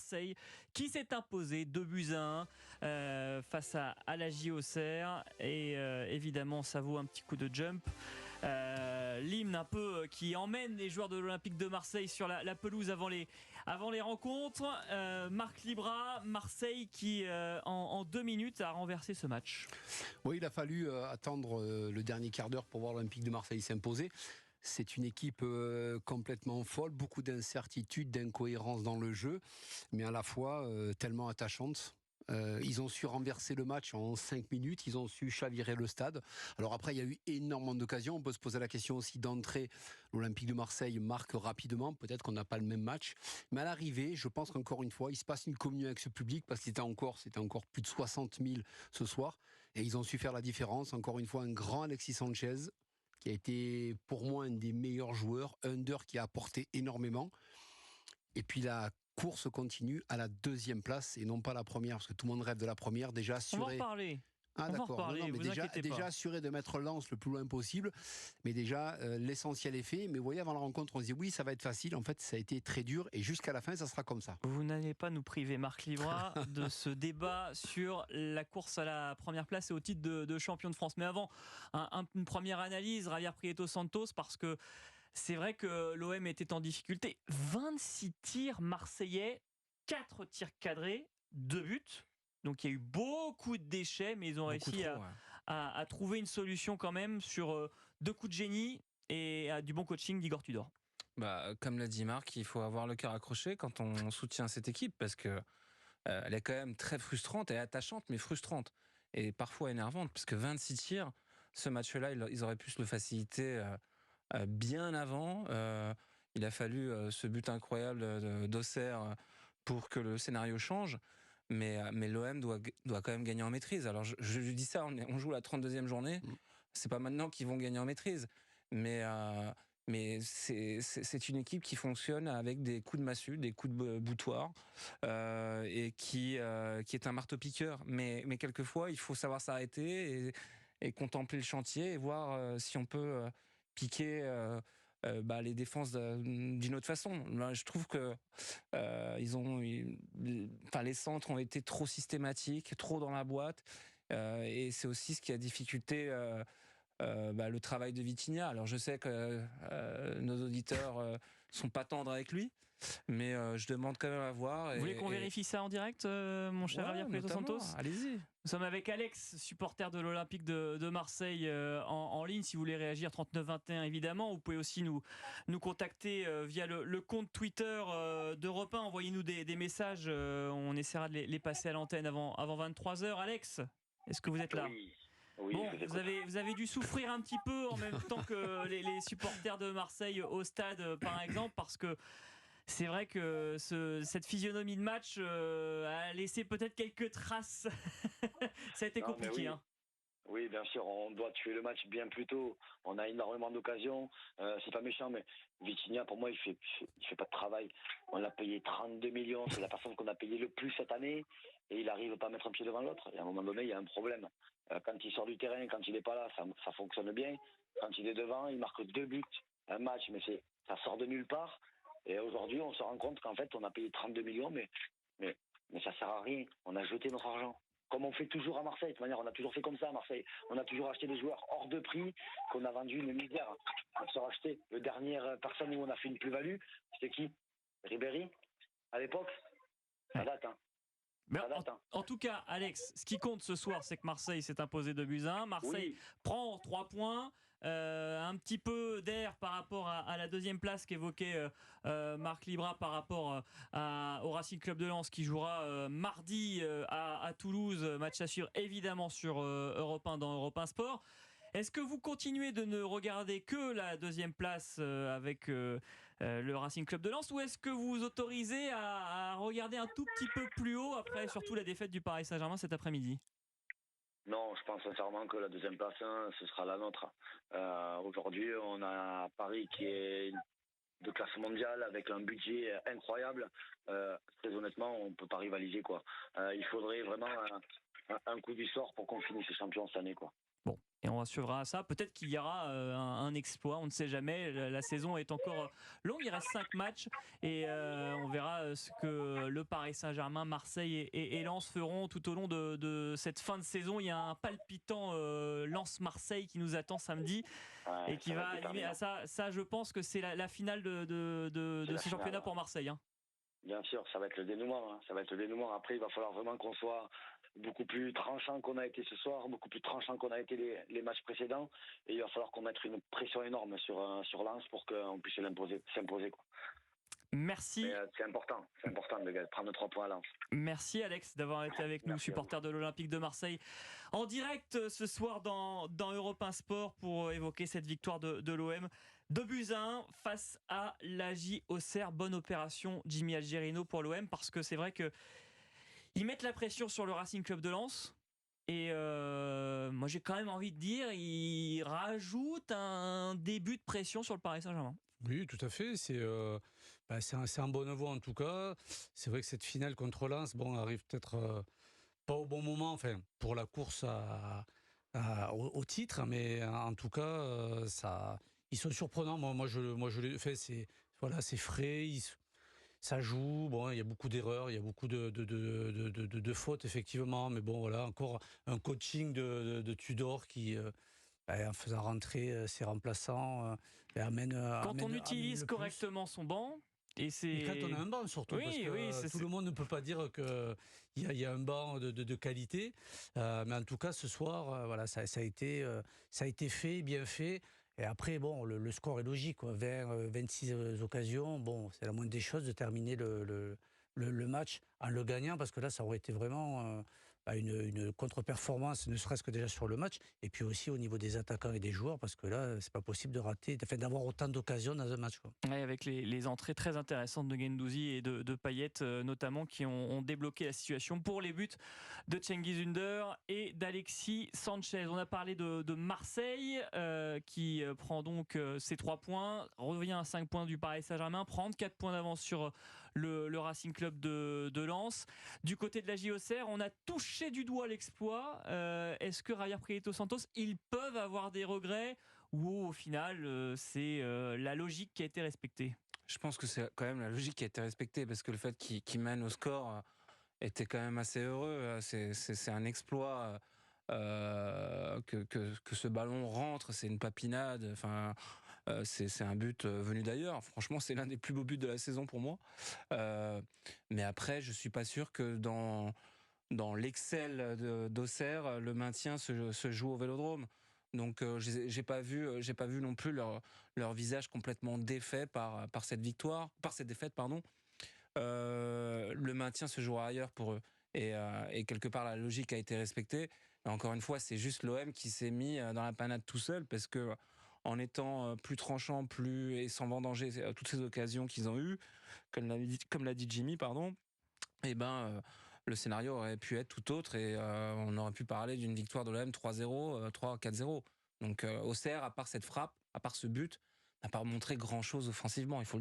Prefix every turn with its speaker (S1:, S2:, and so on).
S1: Marseille qui s'est imposé 2-1 face à la Auxerre. Et évidemment, ça vaut un petit coup de jump. L'hymne un peu qui emmène les joueurs de l'Olympique de Marseille sur la pelouse avant les rencontres. Marc Libra, Marseille qui en 2 minutes a renversé ce match.
S2: Oui, il a fallu attendre le dernier quart d'heure pour voir l'Olympique de Marseille s'imposer. C'est une équipe complètement folle, beaucoup d'incertitudes, d'incohérences dans le jeu, mais à la fois tellement attachante. Ils ont su renverser le match en 5 minutes, ils ont su chavirer le stade. Alors après, il y a eu énormément d'occasions. On peut se poser la question aussi d'entrée. L'Olympique de Marseille marque rapidement. Peut-être qu'on n'a pas le même match. Mais à l'arrivée, je pense qu'encore une fois, il se passe une communion avec ce public parce que c'était encore plus de 60 000 ce soir. Et ils ont su faire la différence. Encore une fois, un grand Alexis Sanchez qui a été pour moi un des meilleurs joueurs. Under qui a apporté énormément. Et puis la course continue à la 2e place et non pas la première, parce que tout le monde rêve de la première, déjà assuré.
S1: On va en parler.
S2: Ah
S1: on va en
S2: d'accord,
S1: reparler,
S2: mais déjà assuré de mettre Lens le plus loin possible, mais déjà l'essentiel est fait. Mais vous voyez, avant la rencontre, on se dit oui, ça va être facile. En fait, ça a été très dur et jusqu'à la fin, ça sera comme ça.
S1: Vous n'allez pas nous priver, Marc Libra, de ce débat sur la course à la première place et au titre de champion de France. Mais avant, une première analyse, Javier Prieto Santos, parce que c'est vrai que l'OM était en difficulté. 26 tirs marseillais, 4 tirs cadrés, 2 buts. Donc il y a eu beaucoup de déchets, mais ils ont réussi à trouver une solution quand même sur 2 coups de génie et du bon coaching d'Igor Tudor.
S3: Comme l'a dit Marc, il faut avoir le cœur accroché quand on soutient cette équipe parce que elle est quand même très frustrante et attachante, mais frustrante et parfois énervante parce que 26 tirs, ce match-là, ils auraient pu se le faciliter bien avant. Il a fallu ce but incroyable d'Auxerre pour que le scénario change. Mais l'OM doit quand même gagner en maîtrise. Alors je lui dis ça, on joue la 32e journée. C'est pas maintenant qu'ils vont gagner en maîtrise. Mais c'est une équipe qui fonctionne avec des coups de massue, des coups de boutoir, et qui est un marteau-piqueur. Mais quelquefois, il faut savoir s'arrêter et contempler le chantier et voir si on peut piquer les défenses d'une autre façon. Là, je trouve que les centres ont été trop systématiques, trop dans la boîte, et c'est aussi ce qui a difficulté le travail de Vitinha. Alors je sais que nos auditeurs sont pas tendres avec lui, mais je demande quand même à voir.
S1: Vous voulez qu'on vérifie ça en direct, mon cher Javier Prieto Santos ?
S3: Allez-y.
S1: Nous sommes avec Alex, supporter de l'Olympique de Marseille en ligne. Si vous voulez réagir, 39-21 évidemment. Vous pouvez aussi nous contacter via le compte Twitter d'Europe 1. Envoyez-nous des messages. On essaiera de les passer à l'antenne avant 23h. Alex, est-ce que vous êtes là ?
S4: Oui,
S1: bon, vous avez dû souffrir un petit peu en même temps que les supporters de Marseille au stade, par exemple, parce que c'est vrai que cette physionomie de match a laissé peut-être quelques traces. Ça a été compliqué.
S4: Oui, bien sûr, on doit tuer le match bien plus tôt. On a énormément d'occasions. C'est pas méchant, mais Vitinha, pour moi, il fait pas de travail. On l'a payé 32 millions. C'est la personne qu'on a payé le plus cette année. Et il arrive pas à mettre un pied devant l'autre. Et à un moment donné, il y a un problème. Quand il sort du terrain, quand il n'est pas là, ça fonctionne bien. Quand il est devant, il marque 2 buts. Un match, mais ça sort de nulle part. Et aujourd'hui, on se rend compte qu'en fait, on a payé 32 millions, mais ça sert à rien. On a jeté notre argent. Comme on fait toujours à Marseille. De toute manière, on a toujours fait comme ça à Marseille. On a toujours acheté des joueurs hors de prix qu'on a vendu une misère pour se racheter. La dernière personne où on a fait une plus-value, c'était qui ? Ribéry, à l'époque. Ça date, hein.
S1: En tout cas, Alex, ce qui compte ce soir, c'est que Marseille s'est imposé 2-1. Marseille prend 3 points, un petit peu d'air par rapport à la 2e place qu'évoquait Marc Libra par rapport au Racing Club de Lens qui jouera mardi à Toulouse. Match à suivre évidemment sur Europe 1 dans Europe 1 Sport. Est-ce que vous continuez de ne regarder que la 2e place avec le Racing Club de Lens, ou est-ce que vous vous autorisez à regarder un tout petit peu plus haut après surtout la défaite du Paris Saint-Germain cet après-midi ?
S4: Non, je pense sincèrement que la 2e place, ce sera la nôtre. Aujourd'hui, on a Paris qui est de classe mondiale avec un budget incroyable. Très honnêtement, on ne peut pas rivaliser, quoi. Il faudrait vraiment un coup du sort pour qu'on finisse champion cette année, quoi.
S1: Bon, Et on suivra ça. Peut-être qu'il y aura un exploit, on ne sait jamais. La saison est encore longue, il reste 5 matchs et on verra ce que le Paris Saint-Germain, Marseille et Lens feront tout au long de cette fin de saison. Il y a un palpitant Lens-Marseille qui nous attend samedi et qui va animer à ça. Ça, je pense que c'est la finale de ce championnat pour Marseille. Hein.
S4: Bien sûr, ça va être le dénouement. Hein. Ça va être le dénouement. Après, il va falloir vraiment qu'on soit beaucoup plus tranchant qu'on a été ce soir, beaucoup plus tranchant qu'on a été les matchs précédents. Et il va falloir qu'on mette une pression énorme sur Lens pour qu'on puisse s'imposer. Quoi.
S1: Merci.
S4: C'est important de prendre 3 points à Lens.
S1: Merci Alex d'avoir été avec nous, supporter de l'Olympique de Marseille, en direct ce soir dans Europe 1 Sport pour évoquer cette victoire de l'OM. 2-1 face à l'AJ Auxerre. Bonne opération Jimmy Algerino pour l'OM parce que c'est vrai que ils mettent la pression sur le Racing Club de Lens. Et moi j'ai quand même envie de dire, ils rajoutent un début de pression sur le Paris Saint-Germain.
S2: Oui, tout à fait. C'est un bon avou en tout cas. C'est vrai que cette finale contre Lens, arrive peut-être pas au bon moment, enfin pour la course au titre, mais en tout cas, ils sont surprenants. Moi je l'ai fait. C'est frais. Ça joue. Bon, il y a beaucoup d'erreurs, il y a beaucoup de fautes effectivement, mais bon voilà, encore un coaching de Tudor qui en faisant rentrer ses remplaçants,
S1: Quand on utilise correctement son banc, et
S2: quand on a un banc surtout, parce que tout le monde ne peut pas dire qu'il y a un banc de qualité, mais en tout cas ce soir, ça a été fait, bien fait. Et après, le score est logique, quoi. 26 occasions, c'est la moindre des choses de terminer le match en le gagnant, parce que là, ça aurait été vraiment une contre-performance, ne serait-ce que déjà sur le match, et puis aussi au niveau des attaquants et des joueurs, parce que là, c'est pas possible d'avoir autant d'occasions dans un match, quoi.
S1: Ouais, avec les entrées très intéressantes de Guendouzi et de Payet notamment, qui ont débloqué la situation pour les buts de Cengiz Ünder et d'Alexis Sanchez. On a parlé de Marseille qui prend donc ses 3 points, revient à 5 points du Paris Saint-Germain, prendre 4 points d'avance sur le Racing Club de Lens. Du côté de la l'AJ Auxerre, on a touché du doigt l'exploit. Est-ce que Javier Prieto Santos, ils peuvent avoir des regrets ou au final c'est la logique qui a été respectée?
S3: Je pense que c'est quand même la logique qui a été respectée, parce que le fait qu'il mène au score était quand même assez heureux. C'est un exploit que ce ballon rentre, c'est une papinade. Enfin, c'est un but venu d'ailleurs. Franchement, c'est l'un des plus beaux buts de la saison pour moi. Mais après, je suis pas sûr que dans l'excel d'Auxerre, le maintien se joue au Vélodrome. Donc j'ai pas vu non plus leur visage complètement défait par cette défaite, pardon. Le maintien se jouera ailleurs pour eux, et quelque part la logique a été respectée. Et encore une fois, c'est juste l'OM qui s'est mis dans la panade tout seul, parce que en étant plus tranchant, et sans vendanger toutes ces occasions qu'ils ont eues, comme l'a dit Jimmy, pardon, le scénario aurait pu être tout autre, et on aurait pu parler d'une victoire de l'OM 3-0, 3-4-0. Donc Auxerre, à part cette frappe, à part ce but, n'a pas montré grand-chose offensivement, il faut le dire.